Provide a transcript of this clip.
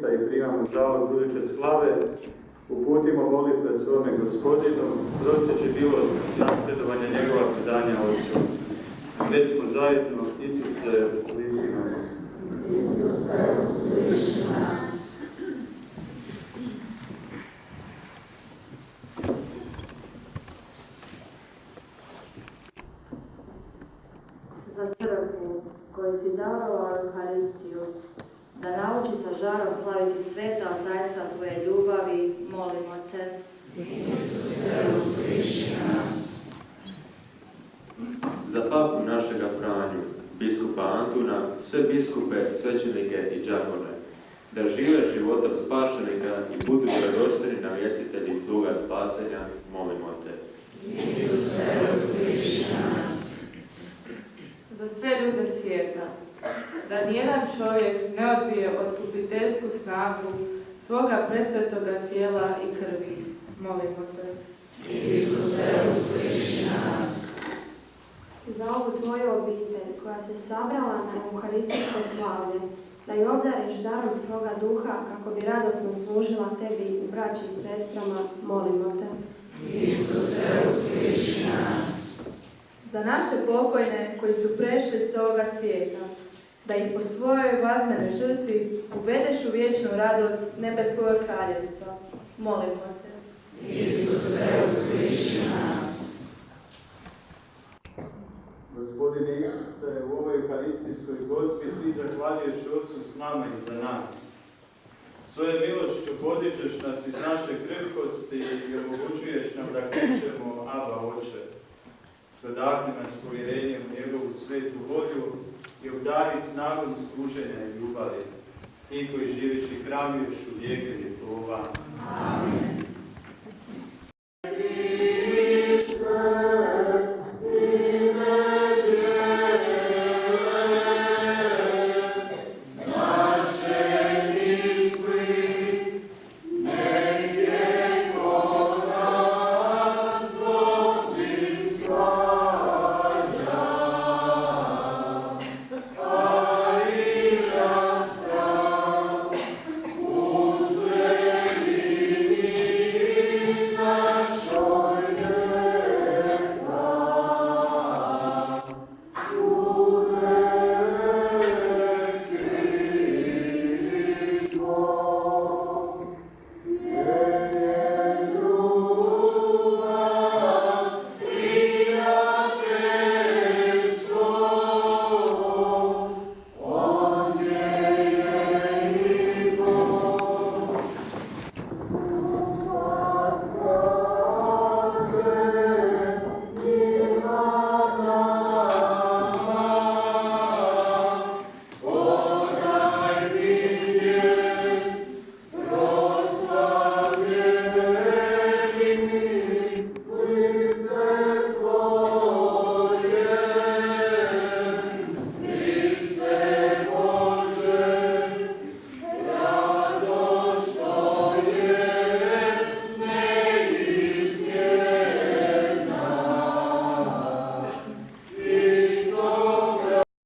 Krista i primamo zalog buduće slave, uputimo molitve svome Gospodinu, proseći milost nasljedovanja njegova predanja Otcu. Gdje smo zajedno, Isuse, usliši nas. Isuse, usliši nas. Za crkvu koju si darovao Euharistiju, da nauči sa žarom slaviti sveta tajstva Tvoje ljubavi, molimo Te. Isuse, usliši nas. Za papu našega Franju, biskupa Antuna, sve biskupe, svećenike i đakone, da žive životom spašenika i budu vjerodostojni navjestitelji duga spasenja, molimo Te. Isuse, usliši nas. Za sve ljude svijeta, da nijedan čovjek ne odbije otkupiteljsku snagu Tvoga presvetoga tijela i krvi, molimo Te. Isuse, usliši nas. Za ovu Tvoju obitelj koja se sabrala na euharistijsko slavlje, da ju obdariš darom svoga duha kako bi radosno služila Tebi i braći i sestrama, molimo Te. Isuse, usliši nas. Za naše pokojne koji su prešli s ovoga svijeta, da ih po svojoj vazmenoj žrtvi uvedeš u vječnu radost nebeskog kraljevstva, molimo Te. Isuse, usliši nas. Gospodine Isuse, u ovoj euharistijskoj gozbi Ti zahvaljuješ Otcu s nama i za nas. Svoje milošću podižeš nas iz naše krhkosti i omogućuješ nam da kričemo Aba, Oče. Dodahni nas povjerenjem u njegovu svetu volju i obdari snagom služenja i ljubavi. Ti koji živiš i hranjuješ u vijeke vjekova. Amen.